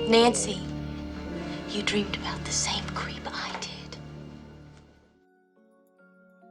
Nancy, you dreamed about the same creep I did.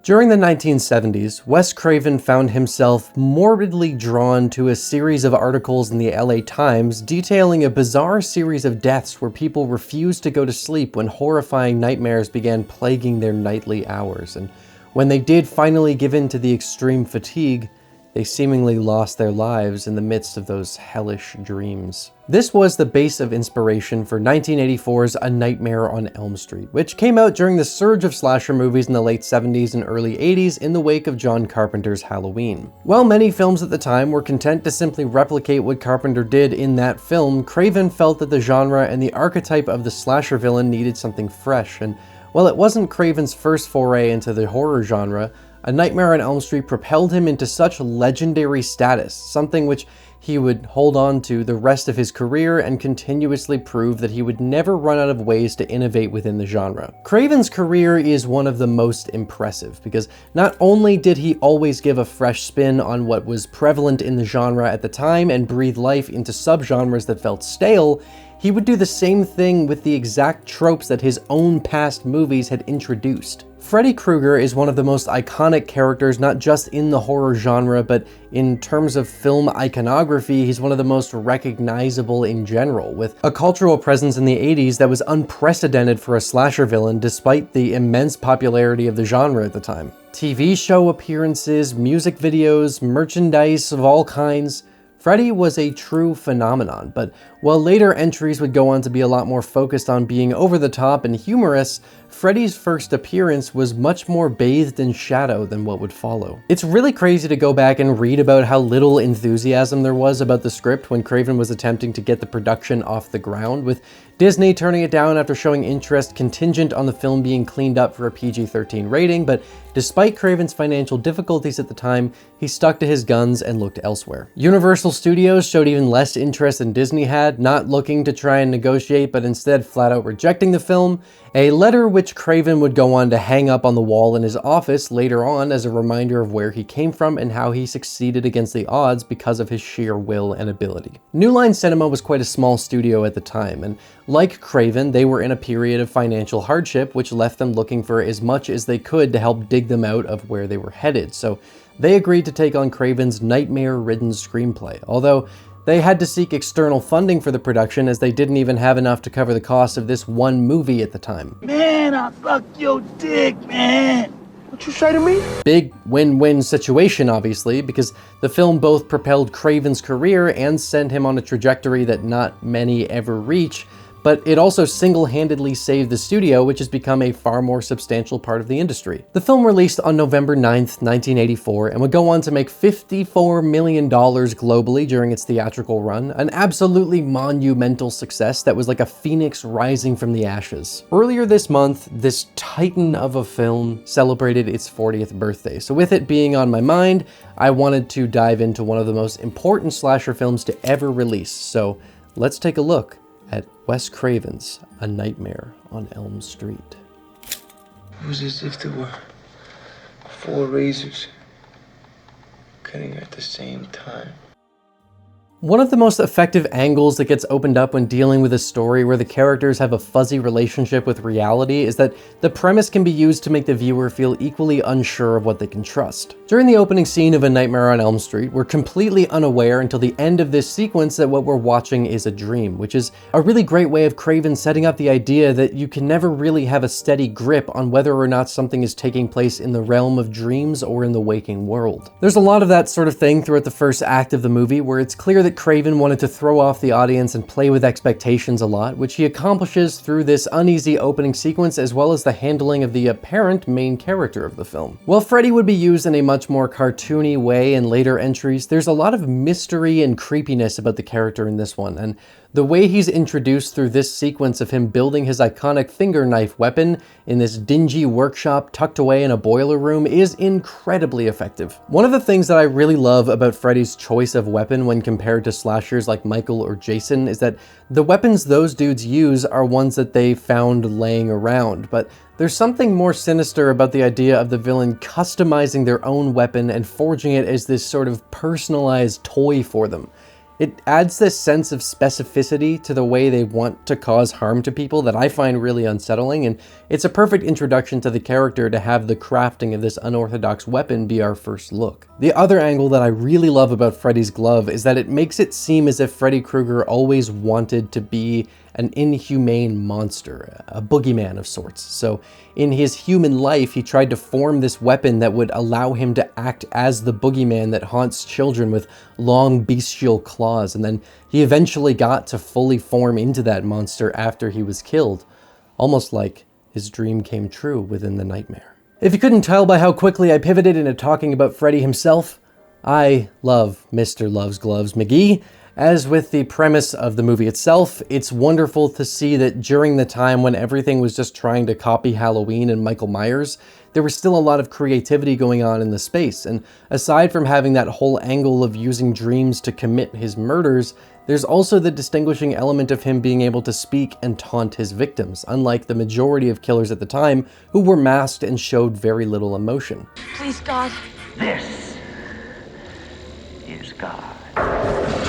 During the 1970s, Wes Craven found himself morbidly drawn to a series of articles in the LA Times detailing a bizarre series of deaths where people refused to go to sleep when horrifying nightmares began plaguing their nightly hours, and when they did finally give in to the extreme fatigue, they seemingly lost their lives in the midst of those hellish dreams. This was the base of inspiration for 1984's A Nightmare on Elm Street, which came out during the surge of slasher movies in the late 70s and early 80s in the wake of John Carpenter's Halloween. While many films at the time were content to simply replicate what Carpenter did in that film, Craven felt that the genre and the archetype of the slasher villain needed something fresh, and while it wasn't Craven's first foray into the horror genre, A Nightmare on Elm Street propelled him into such legendary status, something which he would hold on to the rest of his career and continuously prove that he would never run out of ways to innovate within the genre. Craven's career is one of the most impressive because not only did he always give a fresh spin on what was prevalent in the genre at the time and breathe life into subgenres that felt stale, he would do the same thing with the exact tropes that his own past movies had introduced. Freddy Krueger is one of the most iconic characters not just in the horror genre, but in terms of film iconography, he's one of the most recognizable in general, with a cultural presence in the 80s that was unprecedented for a slasher villain despite the immense popularity of the genre at the time. TV show appearances, music videos, merchandise of all kinds. Freddy was a true phenomenon, but while later entries would go on to be a lot more focused on being over the top and humorous, Freddy's first appearance was much more bathed in shadow than what would follow. It's really crazy to go back and read about how little enthusiasm there was about the script when Craven was attempting to get the production off the ground, with Disney turning it down after showing interest contingent on the film being cleaned up for a PG-13 rating, but despite Craven's financial difficulties at the time, he stuck to his guns and looked elsewhere. Universal Studios showed even less interest than Disney had, not looking to try and negotiate, but instead flat out rejecting the film, a letter which Craven would go on to hang up on the wall in his office later on as a reminder of where he came from and how he succeeded against the odds because of his sheer will and ability. New Line Cinema was quite a small studio at the time, and like Craven, they were in a period of financial hardship, which left them looking for as much as they could to help dig them out of where they were headed. So they agreed to take on Craven's nightmare-ridden screenplay, although they had to seek external funding for the production as they didn't even have enough to cover the cost of this one movie at the time. Man, I suck your dick, man. What you say to me? Big win-win situation, obviously, because the film both propelled Craven's career and sent him on a trajectory that not many ever reach, but it also single-handedly saved the studio, which has become a far more substantial part of the industry. The film released on November 9th, 1984, and would go on to make $54 million globally during its theatrical run, an absolutely monumental success that was like a phoenix rising from the ashes. Earlier this month, this titan of a film celebrated its 40th birthday, so with it being on my mind, I wanted to dive into one of the most important slasher films to ever release, so let's take a look at Wes Craven's A Nightmare on Elm Street. It was as if there were 4 razors cutting at the same time. One of the most effective angles that gets opened up when dealing with a story where the characters have a fuzzy relationship with reality is that the premise can be used to make the viewer feel equally unsure of what they can trust. During the opening scene of A Nightmare on Elm Street, we're completely unaware until the end of this sequence that what we're watching is a dream, which is a really great way of Craven setting up the idea that you can never really have a steady grip on whether or not something is taking place in the realm of dreams or in the waking world. There's a lot of that sort of thing throughout the first act of the movie where it's clear that Craven wanted to throw off the audience and play with expectations a lot, which he accomplishes through this uneasy opening sequence as well as the handling of the apparent main character of the film. While Freddy would be used in a much more cartoony way in later entries, there's a lot of mystery and creepiness about the character in this one, and the way he's introduced through this sequence of him building his iconic finger knife weapon in this dingy workshop tucked away in a boiler room is incredibly effective. One of the things that I really love about Freddy's choice of weapon when compared to slashers like Michael or Jason is that the weapons those dudes use are ones that they found laying around, but there's something more sinister about the idea of the villain customizing their own weapon and forging it as this sort of personalized toy for them. It adds this sense of specificity to the way they want to cause harm to people that I find really unsettling, and it's a perfect introduction to the character to have the crafting of this unorthodox weapon be our first look. The other angle that I really love about Freddy's glove is that it makes it seem as if Freddy Krueger always wanted to be an inhumane monster, a boogeyman of sorts. So in his human life, he tried to form this weapon that would allow him to act as the boogeyman that haunts children with long bestial claws, and then he eventually got to fully form into that monster after he was killed, almost like his dream came true within the nightmare. If you couldn't tell by how quickly I pivoted into talking about Freddy himself, I love Mr. Loves Gloves McGee. As with the premise of the movie itself, it's wonderful to see that during the time when everything was just trying to copy Halloween and Michael Myers, there was still a lot of creativity going on in the space. And aside from having that whole angle of using dreams to commit his murders, there's also the distinguishing element of him being able to speak and taunt his victims, unlike the majority of killers at the time who were masked and showed very little emotion. Please, God. This is God.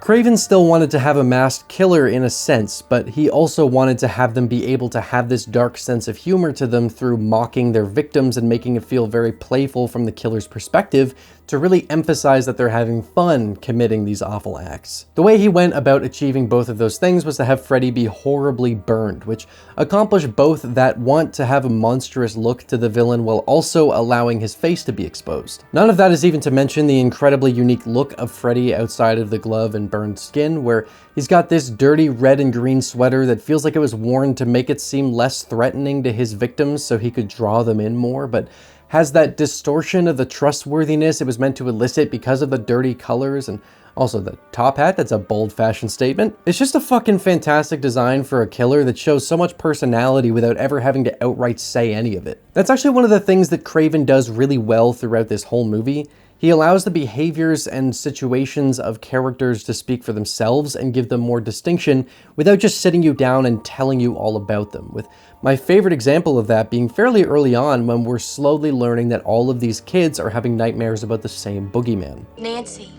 Craven still wanted to have a masked killer in a sense, but he also wanted to have them be able to have this dark sense of humor to them through mocking their victims and making it feel very playful from the killer's perspective to really emphasize that they're having fun committing these awful acts. The way he went about achieving both of those things was to have Freddy be horribly burned, which accomplished both that want to have a monstrous look to the villain while also allowing his face to be exposed. None of that is even to mention the incredibly unique look of Freddy outside of the glove and burned skin, where he's got this dirty red and green sweater that feels like it was worn to make it seem less threatening to his victims so he could draw them in more, but has that distortion of the trustworthiness it was meant to elicit because of the dirty colors, and also the top hat that's a bold fashion statement. It's just a fucking fantastic design for a killer that shows so much personality without ever having to outright say any of it. That's actually one of the things that Craven does really well throughout this whole movie. He allows the behaviors and situations of characters to speak for themselves and give them more distinction without just sitting you down and telling you all about them, with my favorite example of that being fairly early on when we're slowly learning that all of these kids are having nightmares about the same boogeyman. Nancy,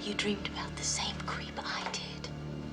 you dreamed about the same creep I did.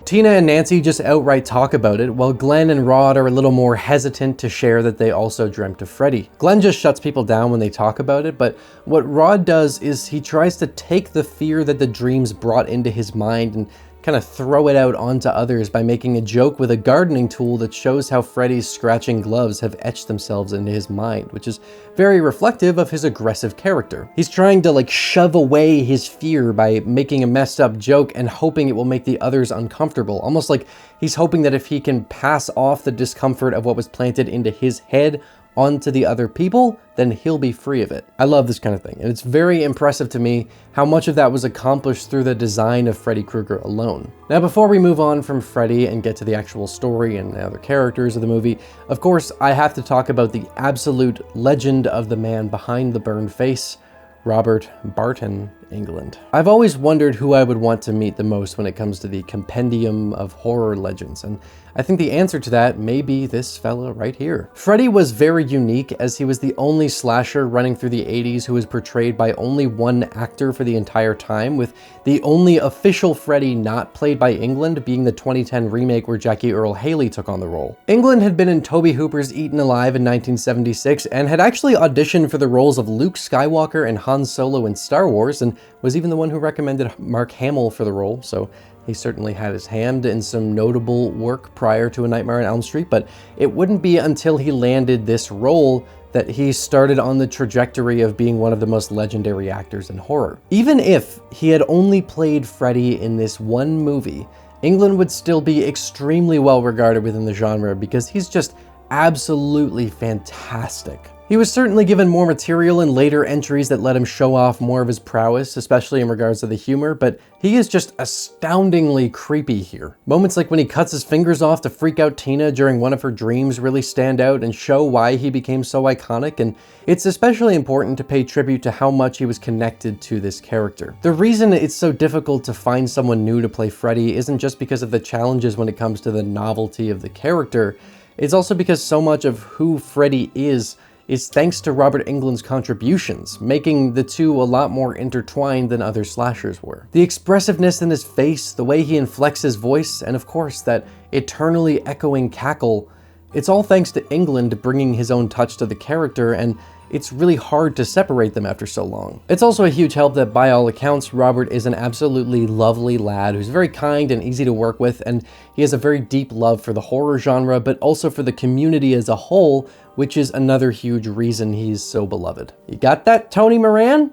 Tina and Nancy just outright talk about it, while Glenn and Rod are a little more hesitant to share that they also dreamt of Freddy. Glenn just shuts people down when they talk about it, but what Rod does is he tries to take the fear that the dreams brought into his mind and kind of throw it out onto others by making a joke with a gardening tool that shows how Freddy's scratching gloves have etched themselves into his mind, which is very reflective of his aggressive character. He's trying to like shove away his fear by making a messed up joke and hoping it will make the others uncomfortable, almost like he's hoping that if he can pass off the discomfort of what was planted into his head onto the other people, then he'll be free of it. I love this kind of thing, and it's very impressive to me how much of that was accomplished through the design of Freddy Krueger alone. Now, before we move on from Freddy and get to the actual story and the other characters of the movie, of course, I have to talk about the absolute legend of the man behind the burned face, Robert Barton Englund. I've always wondered who I would want to meet the most when it comes to the compendium of horror legends, and I think the answer to that may be this fella right here. Freddy was very unique as he was the only slasher running through the 80s who was portrayed by only one actor for the entire time, with the only official Freddy not played by Englund being the 2010 remake where Jackie Earle Haley took on the role. Englund had been in Tobe Hooper's Eaten Alive in 1976 and had actually auditioned for the roles of Luke Skywalker and Han Solo in Star Wars, and was even the one who recommended Mark Hamill for the role, so he certainly had his hand in some notable work prior to A Nightmare on Elm Street, but it wouldn't be until he landed this role that he started on the trajectory of being one of the most legendary actors in horror. Even if he had only played Freddy in this one movie, Englund would still be extremely well regarded within the genre because he's just absolutely fantastic. He was certainly given more material in later entries that let him show off more of his prowess, especially in regards to the humor, but he is just astoundingly creepy here. Moments like when he cuts his fingers off to freak out Tina during one of her dreams really stand out and show why he became so iconic, and it's especially important to pay tribute to how much he was connected to this character. The reason it's so difficult to find someone new to play Freddy isn't just because of the challenges when it comes to the novelty of the character, it's also because so much of who Freddy is is thanks to Robert Englund's contributions, making the two a lot more intertwined than other slashers were. The expressiveness in his face, the way he inflects his voice, and of course that eternally echoing cackle, it's all thanks to Englund bringing his own touch to the character, and it's really hard to separate them after so long. It's also a huge help that by all accounts, Robert is an absolutely lovely lad who's very kind and easy to work with, and he has a very deep love for the horror genre, but also for the community as a whole, which is another huge reason he's so beloved. You got that, Tony Moran?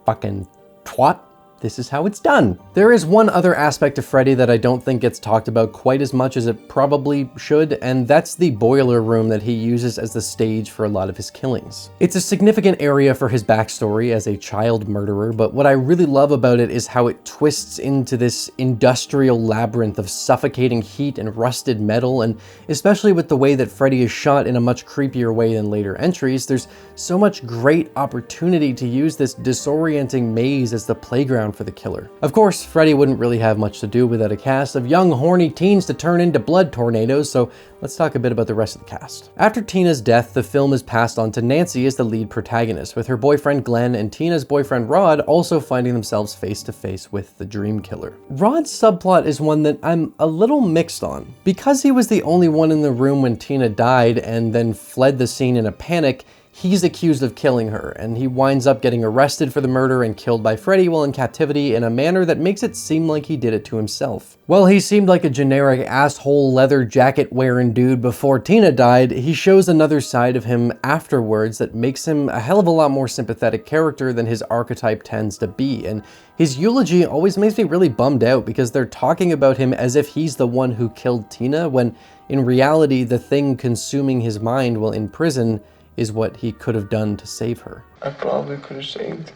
Fucking twat. This is how it's done. There is one other aspect of Freddy that I don't think gets talked about quite as much as it probably should, and that's the boiler room that he uses as the stage for a lot of his killings. It's a significant area for his backstory as a child murderer, but what I really love about it is how it twists into this industrial labyrinth of suffocating heat and rusted metal, and especially with the way that Freddy is shot in a much creepier way than later entries, there's so much great opportunity to use this disorienting maze as the playground for the killer. Of course, Freddy wouldn't really have much to do without a cast of young, horny teens to turn into blood tornadoes, so let's talk a bit about the rest of the cast. After Tina's death, the film is passed on to Nancy as the lead protagonist, with her boyfriend Glenn and Tina's boyfriend Rod also finding themselves face to face with the dream killer. Rod's subplot is one that I'm a little mixed on. Because he was the only one in the room when Tina died and then fled the scene in a panic, he's accused of killing her, and he winds up getting arrested for the murder and killed by Freddy while in captivity in a manner that makes it seem like he did it to himself. While he seemed like a generic asshole leather jacket wearing dude before Tina died, he shows another side of him afterwards that makes him a hell of a lot more sympathetic character than his archetype tends to be, and his eulogy always makes me really bummed out because they're talking about him as if he's the one who killed Tina, when in reality the thing consuming his mind while in prison is what he could have done to save her. I probably could have saved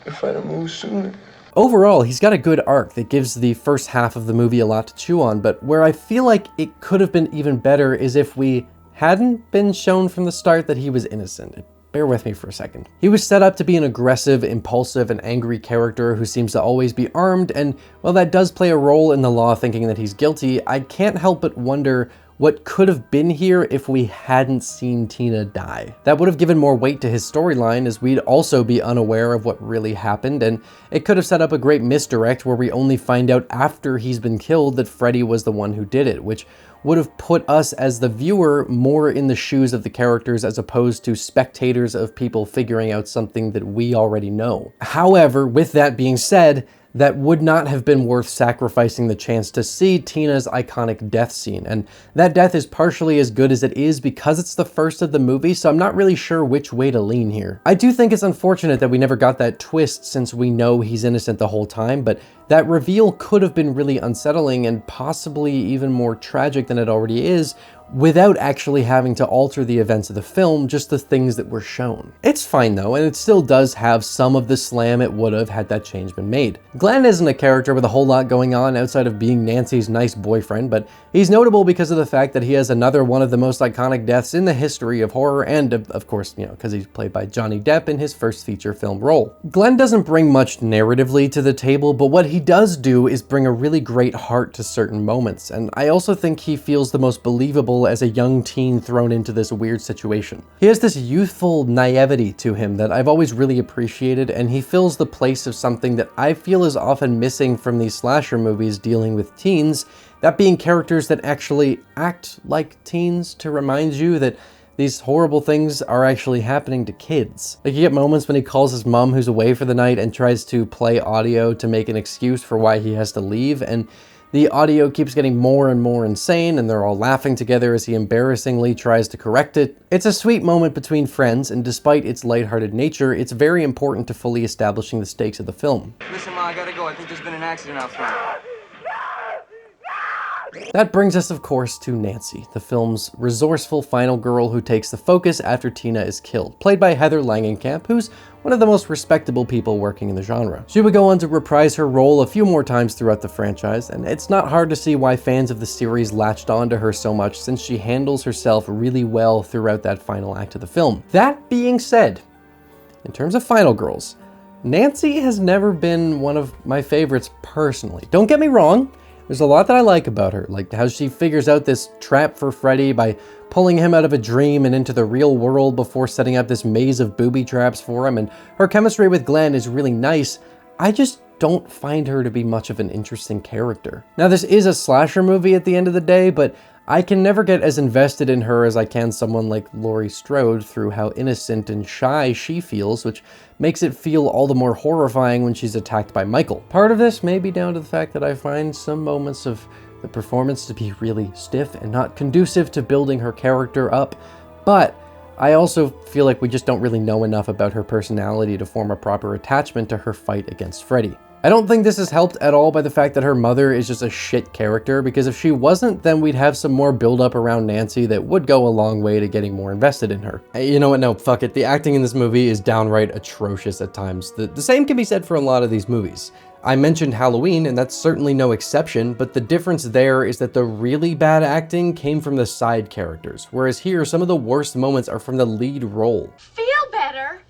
if I'd have moved sooner. Overall, he's got a good arc that gives the first half of the movie a lot to chew on, but where I feel like it could have been even better is if we hadn't been shown from the start that he was innocent. Bear with me for a second. He was set up to be an aggressive, impulsive, and angry character who seems to always be armed, and while that does play a role in the law thinking that he's guilty, I can't help but wonder what could have been here if we hadn't seen Tina die. That would have given more weight to his storyline, as we'd also be unaware of what really happened, and it could have set up a great misdirect where we only find out after he's been killed that Freddy was the one who did it, which would have put us as the viewer more in the shoes of the characters as opposed to spectators of people figuring out something that we already know. However, with that being said, that would not have been worth sacrificing the chance to see Tina's iconic death scene, and that death is partially as good as it is because it's the first of the movie, so I'm not really sure which way to lean here. I do think it's unfortunate that we never got that twist since we know he's innocent the whole time, but that reveal could have been really unsettling and possibly even more tragic than it already is, without actually having to alter the events of the film, just the things that were shown. It's fine though, and it still does have some of the slam it would have had that change been made. Glenn isn't a character with a whole lot going on outside of being Nancy's nice boyfriend, but he's notable because of the fact that he has another one of the most iconic deaths in the history of horror, and of course, you know, because he's played by Johnny Depp in his first feature film role. Glenn doesn't bring much narratively to the table, but what he does do is bring a really great heart to certain moments, and I also think he feels the most believable as a young teen thrown into this weird situation. He has this youthful naivety to him that I've always really appreciated, and he fills the place of something that I feel is often missing from these slasher movies dealing with teens, that being characters that actually act like teens to remind you that these horrible things are actually happening to kids. Like, you get moments when he calls his mom who's away for the night and tries to play audio to make an excuse for why he has to leave, and the audio keeps getting more and more insane, and they're all laughing together as he embarrassingly tries to correct it. It's a sweet moment between friends, and despite its lighthearted nature, it's very important to fully establishing the stakes of the film. Listen, Ma, I gotta go. I think there's been an accident out front. That brings us, of course, to Nancy, the film's resourceful final girl who takes the focus after Tina is killed, played by Heather Langenkamp, who's one of the most respectable people working in the genre. She would go on to reprise her role a few more times throughout the franchise, and it's not hard to see why fans of the series latched onto her so much, since she handles herself really well throughout that final act of the film. That being said, in terms of final girls, Nancy has never been one of my favorites personally. Don't get me wrong, There's a lot that I like about her, like how she figures out this trap for Freddy by pulling him out of a dream and into the real world before setting up this maze of booby traps for him, and her chemistry with Glenn is really nice. I just don't find her to be much of an interesting character. Now, this is a slasher movie at the end of the day, but I can never get as invested in her as I can someone like Laurie Strode through how innocent and shy she feels, which makes it feel all the more horrifying when she's attacked by Michael. Part of this may be down to the fact that I find some moments of the performance to be really stiff and not conducive to building her character up, but I also feel like we just don't really know enough about her personality to form a proper attachment to her fight against Freddy. I don't think this is helped at all by the fact that her mother is just a shit character, because if she wasn't, then we'd have some more build-up around Nancy that would go a long way to getting more invested in her. You know what, no, fuck it. The acting in this movie is downright atrocious at times. The same can be said for a lot of these movies. I mentioned Halloween, and that's certainly no exception, but the difference there is that the really bad acting came from the side characters, whereas here, some of the worst moments are from the lead role. Feel better?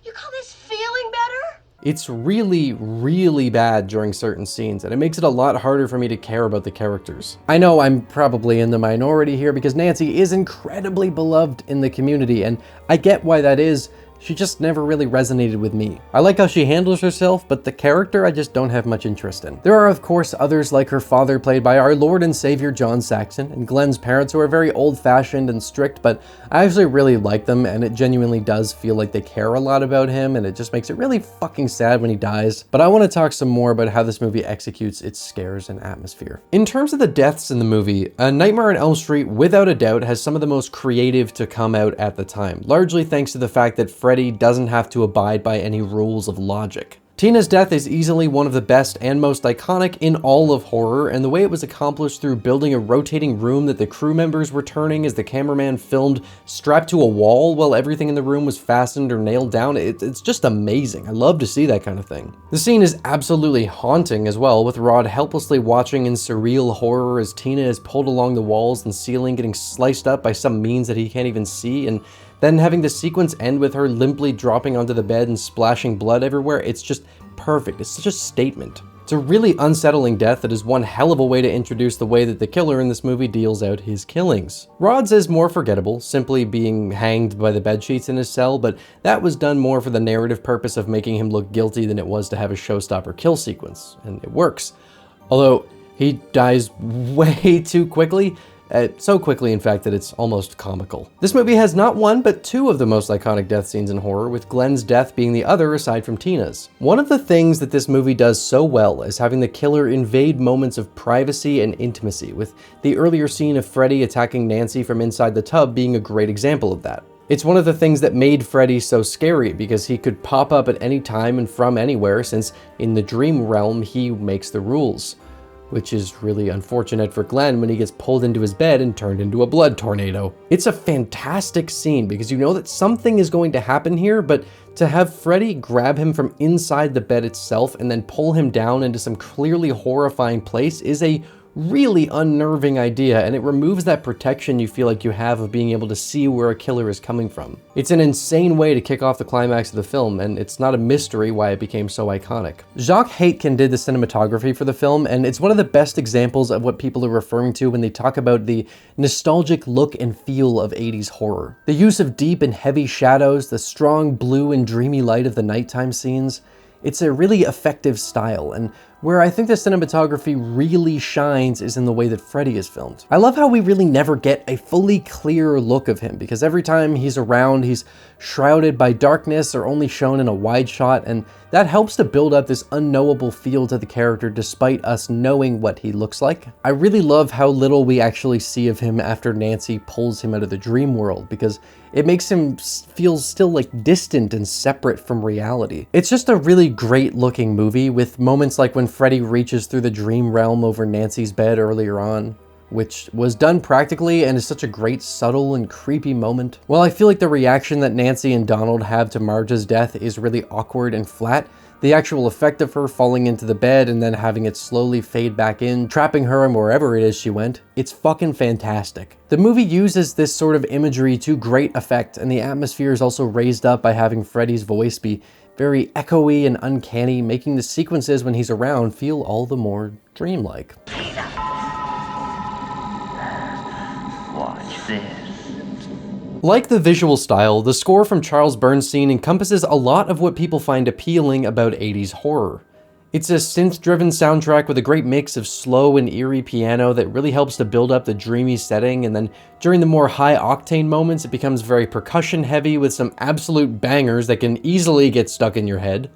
You call this feeling better? It's really, really bad during certain scenes, and it makes it a lot harder for me to care about the characters. I know I'm probably in the minority here because Nancy is incredibly beloved in the community, and I get why that is. She just never really resonated with me. I like how she handles herself, but the character I just don't have much interest in. There are of course others like her father, played by our Lord and Savior John Saxon, and Glenn's parents, who are very old-fashioned and strict, but I actually really like them, and it genuinely does feel like they care a lot about him, and it just makes it really fucking sad when he dies. But I want to talk some more about how this movie executes its scares and atmosphere. In terms of the deaths in the movie, A Nightmare on Elm Street without a doubt has some of the most creative to come out at the time, largely thanks to the fact that Freddy doesn't have to abide by any rules of logic. Tina's death is easily one of the best and most iconic in all of horror, and the way it was accomplished through building a rotating room that the crew members were turning as the cameraman filmed strapped to a wall while everything in the room was fastened or nailed down, it's just amazing. I love to see that kind of thing. The scene is absolutely haunting as well, with Rod helplessly watching in surreal horror as Tina is pulled along the walls and ceiling, getting sliced up by some means that he can't even see, and then having the sequence end with her limply dropping onto the bed and splashing blood everywhere. It's just perfect. It's such a statement. It's a really unsettling death that is one hell of a way to introduce the way that the killer in this movie deals out his killings. Rod's is more forgettable, simply being hanged by the bedsheets in his cell, but that was done more for the narrative purpose of making him look guilty than it was to have a showstopper kill sequence, and it works. Although he dies way too quickly. So quickly, in fact, that it's almost comical. This movie has not one, but two of the most iconic death scenes in horror, with Glenn's death being the other aside from Tina's. One of the things that this movie does so well is having the killer invade moments of privacy and intimacy, with the earlier scene of Freddy attacking Nancy from inside the tub being a great example of that. It's one of the things that made Freddy so scary, because he could pop up at any time and from anywhere, since in the dream realm he makes the rules. Which is really unfortunate for Glenn when he gets pulled into his bed and turned into a blood tornado. It's a fantastic scene because you know that something is going to happen here, but to have Freddy grab him from inside the bed itself and then pull him down into some clearly horrifying place is a really unnerving idea, and it removes that protection you feel like you have of being able to see where a killer is coming from. It's an insane way to kick off the climax of the film, and it's not a mystery why it became so iconic. Jacques Haitkin did the cinematography for the film, and it's one of the best examples of what people are referring to when they talk about the nostalgic look and feel of 80s horror. The use of deep and heavy shadows, the strong blue and dreamy light of the nighttime scenes. It's a really effective style, and where I think the cinematography really shines is in the way that Freddy is filmed. I love how we really never get a fully clear look of him, because every time he's around, he's shrouded by darkness or only shown in a wide shot, and that helps to build up this unknowable feel to the character despite us knowing what he looks like. I really love how little we actually see of him after Nancy pulls him out of the dream world, because it makes him feel still like distant and separate from reality. It's just a really great looking movie, with moments like when Freddy reaches through the dream realm over Nancy's bed earlier on, which was done practically and is such a great, subtle, and creepy moment. While I feel like the reaction that Nancy and Donald have to Marge's death is really awkward and flat, the actual effect of her falling into the bed and then having it slowly fade back in, trapping her in wherever it is she went, it's fucking fantastic. The movie uses this sort of imagery to great effect, and the atmosphere is also raised up by having Freddy's voice be very echoey and uncanny, making the sequences when he's around feel all the more dreamlike. Watch this. Like the visual style, the score from Charles Bernstein encompasses a lot of what people find appealing about 80s horror. It's a synth-driven soundtrack with a great mix of slow and eerie piano that really helps to build up the dreamy setting, and then during the more high-octane moments, it becomes very percussion-heavy with some absolute bangers that can easily get stuck in your head.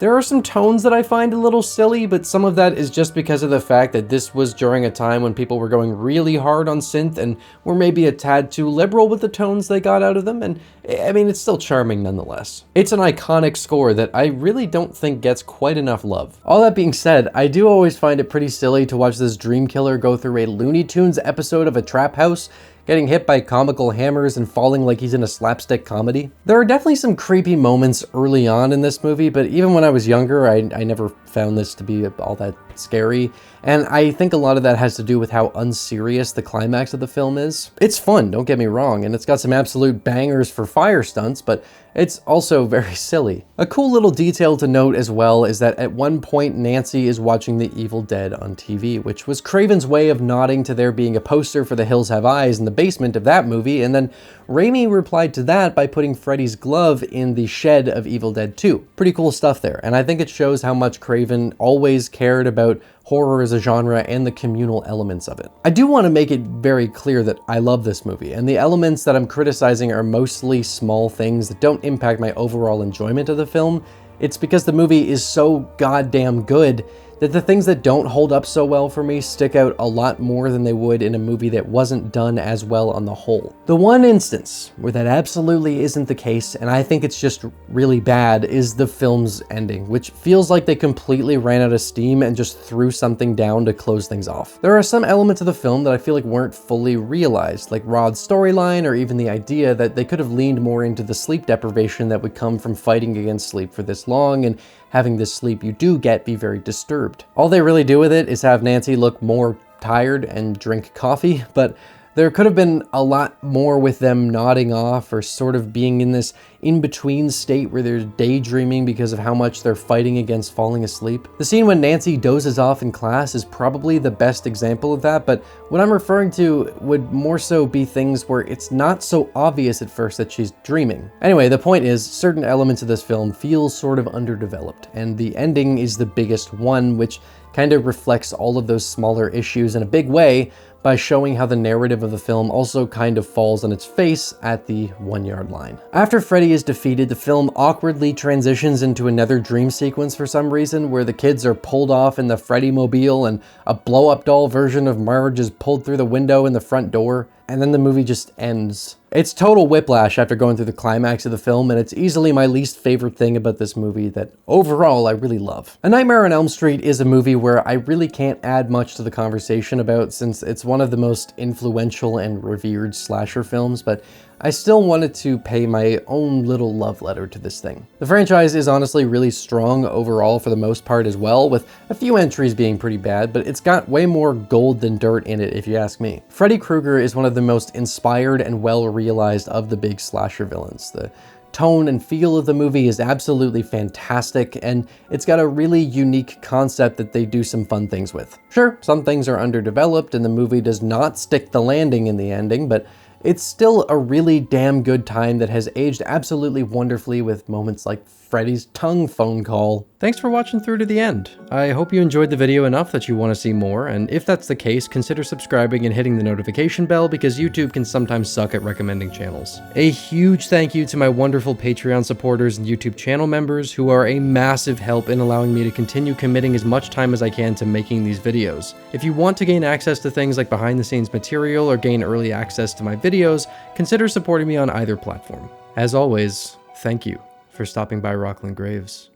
There are some tones that I find a little silly, but some of that is just because of the fact that this was during a time when people were going really hard on synth and were maybe a tad too liberal with the tones they got out of them, and I mean, it's still charming nonetheless. It's an iconic score that I really don't think gets quite enough love. All that being said, I do always find it pretty silly to watch this dream killer go through a Looney Tunes episode of a trap house, getting hit by comical hammers and falling like he's in a slapstick comedy. There are definitely some creepy moments early on in this movie, but even when I was younger, I never found this to be all that scary. And I think a lot of that has to do with how unserious the climax of the film is. It's fun, don't get me wrong, and it's got some absolute bangers for fire stunts, but it's also very silly. A cool little detail to note as well is that at one point Nancy is watching The Evil Dead on TV, which was Craven's way of nodding to there being a poster for The Hills Have Eyes in the basement of that movie, and then Raimi replied to that by putting Freddy's glove in the shed of Evil Dead 2. Pretty cool stuff there, and I think it shows how much Craven always cared about horror as a genre and the communal elements of it. I do want to make it very clear that I love this movie, and the elements that I'm criticizing are mostly small things that don't impact my overall enjoyment of the film. It's because the movie is so goddamn good that the things that don't hold up so well for me stick out a lot more than they would in a movie that wasn't done as well on the whole. The one instance where that absolutely isn't the case, and I think it's just really bad, is the film's ending, which feels like they completely ran out of steam and just threw something down to close things off. There are some elements of the film that I feel like weren't fully realized, like Rod's storyline or even the idea that they could have leaned more into the sleep deprivation that would come from fighting against sleep for this long and having this sleep you do get be very disturbed. All they really do with it is have Nancy look more tired and drink coffee, but there could have been a lot more with them nodding off or sort of being in this in-between state where they're daydreaming because of how much they're fighting against falling asleep. The scene when Nancy dozes off in class is probably the best example of that, but what I'm referring to would more so be things where it's not so obvious at first that she's dreaming. Anyway, the point is, certain elements of this film feel sort of underdeveloped, and the ending is the biggest one, which kind of reflects all of those smaller issues in a big way by showing how the narrative of the film also kind of falls on its face at the 1 yard line. After Freddy is defeated, the film awkwardly transitions into another dream sequence for some reason, where the kids are pulled off in the Freddy mobile and a blow-up doll version of Marge is pulled through the window in the front door, and then the movie just ends. It's total whiplash after going through the climax of the film, and it's easily my least favorite thing about this movie that overall I really love. A Nightmare on Elm Street is a movie where I really can't add much to the conversation about, since it's one of the most influential and revered slasher films, but I still wanted to pay my own little love letter to this thing. The franchise is honestly really strong overall for the most part as well, with a few entries being pretty bad, but it's got way more gold than dirt in it if you ask me. Freddy Krueger is one of the most inspired and well-realized of the big slasher villains. The tone and feel of the movie is absolutely fantastic, and it's got a really unique concept that they do some fun things with. Sure, some things are underdeveloped and the movie does not stick the landing in the ending, but it's still a really damn good time that has aged absolutely wonderfully with moments like Freddy's tongue phone call. Thanks for watching through to the end. I hope you enjoyed the video enough that you want to see more, and if that's the case, consider subscribing and hitting the notification bell because YouTube can sometimes suck at recommending channels. A huge thank you to my wonderful Patreon supporters and YouTube channel members who are a massive help in allowing me to continue committing as much time as I can to making these videos. If you want to gain access to things like behind the scenes material or gain early access to my videos, consider supporting me on either platform. As always, thank you for stopping by Rocklin Graves.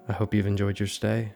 I hope you've enjoyed your stay.